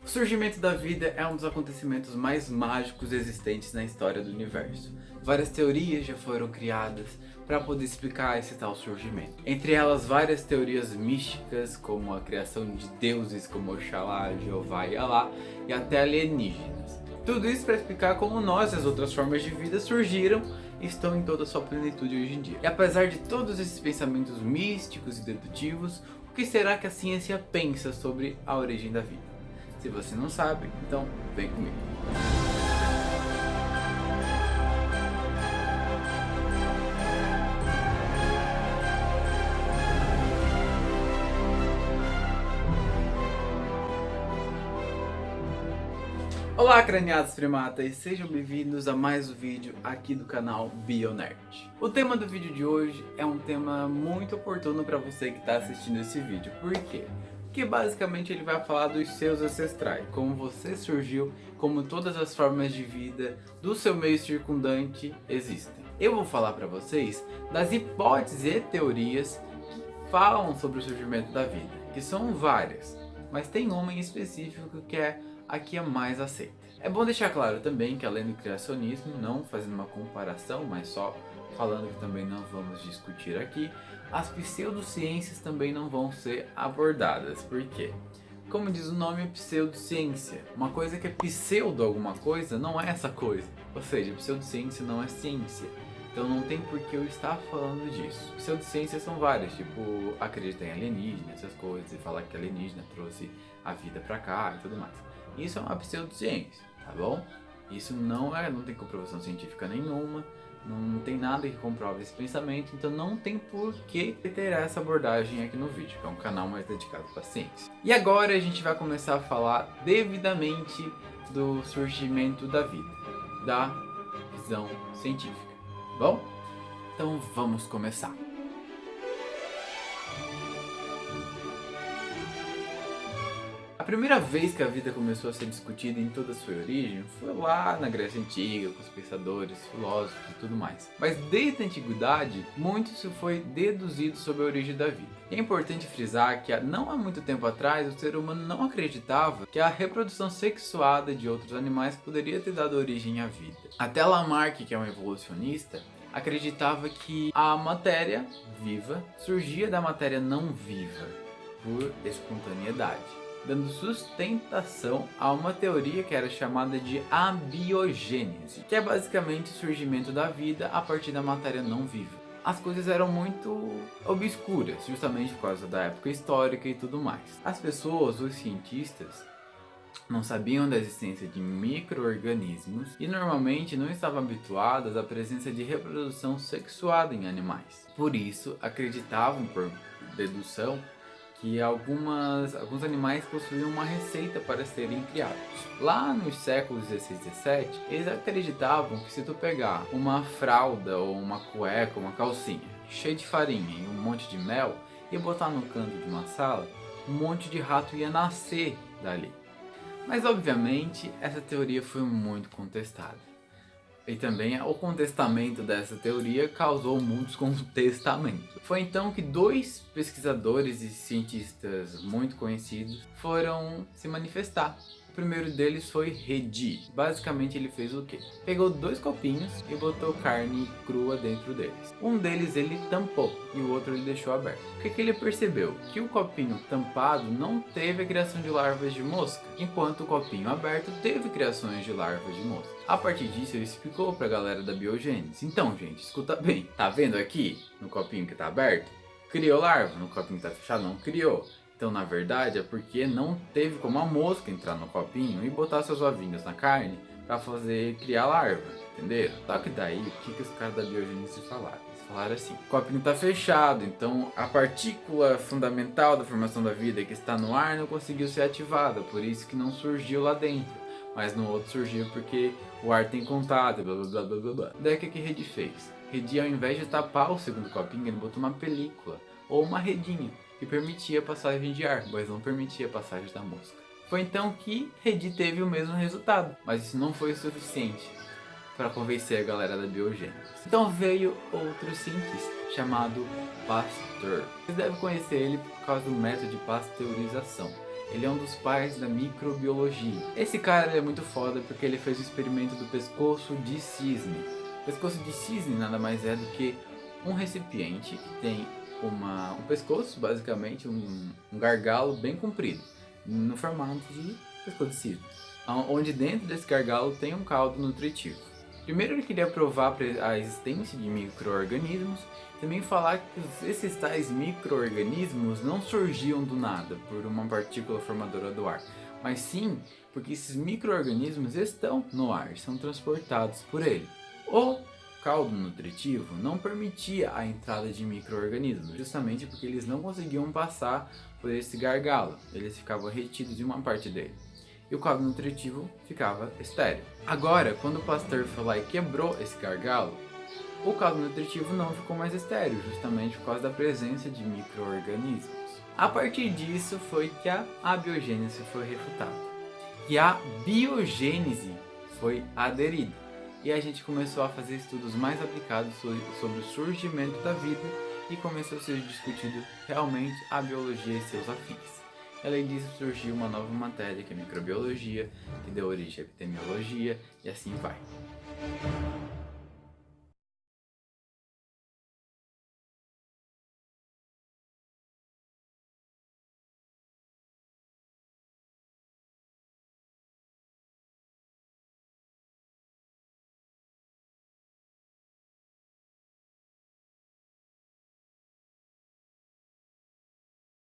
O surgimento da vida é um dos acontecimentos mais mágicos existentes na história do universo. Várias teorias já foram criadas para poder explicar esse tal surgimento. Entre elas, várias teorias místicas, como a criação de deuses como Oxalá, Jeová e Alá, e até alienígenas. Tudo isso para explicar como nós e as outras formas de vida surgiram e estão em toda a sua plenitude hoje em dia. E apesar de todos esses pensamentos místicos e dedutivos, o que será que a ciência pensa sobre a origem da vida? Se você não sabe, então vem comigo. Olá, craniados primatas, sejam bem-vindos a mais um vídeo aqui do canal Bionerd. O tema do vídeo de hoje é um tema muito oportuno para você que está assistindo esse vídeo. Por quê? Porque basicamente ele vai falar dos seus ancestrais, como você surgiu, como todas as formas de vida do seu meio circundante existem. Eu vou falar para vocês das hipóteses e teorias que falam sobre o surgimento da vida, que são várias, mas tem uma em específico que é a que é mais aceita. É bom deixar claro também que, além do criacionismo, não fazendo uma comparação, mas só falando que também não vamos discutir aqui, as pseudociências também não vão ser abordadas. Por quê? Como diz o nome, pseudociência. Uma coisa que é pseudo alguma coisa não é essa coisa. Ou seja, pseudociência não é ciência. Então não tem por que eu estar falando disso. Pseudociências são várias, tipo acreditar em alienígena, essas coisas, e falar que alienígena trouxe a vida pra cá e tudo mais. Isso é uma pseudociência, tá bom? Isso não tem comprovação científica nenhuma, não tem nada que comprove esse pensamento, então não tem por que ter essa abordagem aqui no vídeo, que é um canal mais dedicado para ciência. E agora a gente vai começar a falar devidamente do surgimento da vida, da visão científica, tá bom? Então vamos começar. A primeira vez que a vida começou a ser discutida em toda a sua origem foi lá na Grécia Antiga, com os pensadores, filósofos e tudo mais. Mas desde a antiguidade, muito se foi deduzido sobre a origem da vida. E é importante frisar que não há muito tempo atrás o ser humano não acreditava que a reprodução sexuada de outros animais poderia ter dado origem à vida. Até Lamarck, que é um evolucionista, acreditava que a matéria viva surgia da matéria não viva por espontaneidade, dando sustentação a uma teoria que era chamada de abiogênese, que é basicamente o surgimento da vida a partir da matéria não viva. As coisas eram muito obscuras, justamente por causa da época histórica e tudo mais. As pessoas, os cientistas, não sabiam da existência de micro-organismos e normalmente não estavam habituados à presença de reprodução sexuada em animais. Por isso, acreditavam, por dedução, que alguns animais possuíam uma receita para serem criados. Lá nos séculos 16 e 17, eles acreditavam que se tu pegar uma fralda ou uma cueca, uma calcinha cheia de farinha e um monte de mel e botar no canto de uma sala, um monte de rato ia nascer dali. Mas obviamente essa teoria foi muito contestada. E também o contestamento dessa teoria causou muitos contestamentos. Foi então que dois pesquisadores e cientistas muito conhecidos foram se manifestar. O primeiro deles foi Redi. Basicamente ele fez o quê? Pegou dois copinhos e botou carne crua dentro deles. Um deles ele tampou e o outro ele deixou aberto. O que ele percebeu? Que o copinho tampado não teve a criação de larvas de mosca, enquanto o copinho aberto teve criações de larvas de mosca. A partir disso ele explicou pra galera da biogênese. Então, gente, escuta bem. Tá vendo aqui no copinho que tá aberto? Criou larva. No copinho que tá fechado não criou. Então, na verdade, é porque não teve como a mosca entrar no copinho e botar seus ovinhos na carne para fazer criar larva, entenderam? Só que daí, o que os caras da biogênese falaram? Eles falaram assim: o copinho está fechado, então a partícula fundamental da formação da vida que está no ar não conseguiu ser ativada, por isso que não surgiu lá dentro. Mas no outro surgiu porque o ar tem contato, blá blá blá blá blá blá. Daí o que Redi fez? Redi, ao invés de tapar o segundo copinho, ele botou uma película ou uma redinha que permitia a passagem de ar, mas não permitia a passagem da mosca. Foi então que Redi teve o mesmo resultado, mas isso não foi o suficiente para convencer a galera da biogênese. Então veio outro cientista chamado Pasteur. Vocês devem conhecer ele por causa do método de pasteurização, Ele é um dos pais da microbiologia. Esse cara é muito foda porque ele fez o experimento do pescoço de cisne. O pescoço de cisne nada mais é do que um recipiente que tem um pescoço, basicamente um gargalo bem comprido, no formato de pescoço de cisne, onde dentro desse gargalo tem um caldo nutritivo. Primeiro ele queria provar a existência de micro-organismos, também falar que esses tais micro-organismos não surgiam do nada por uma partícula formadora do ar, mas sim porque esses micro-organismos estão no ar, são transportados por ele. O caldo nutritivo não permitia a entrada de micro-organismos, justamente porque eles não conseguiam passar por esse gargalo, eles ficavam retidos em uma parte dele. E o caldo nutritivo ficava estéril. Agora, quando o Pasteur foi lá e quebrou esse gargalo, o caldo nutritivo não ficou mais estéril, justamente por causa da presença de micro-organismos. A partir disso foi que a abiogênese foi refutada. E a biogênese foi aderida. E a gente começou a fazer estudos mais aplicados sobre o surgimento da vida e começou a ser discutido realmente a biologia e seus afins. Além disso, surgiu uma nova matéria que é a microbiologia, que deu origem à epidemiologia e assim vai.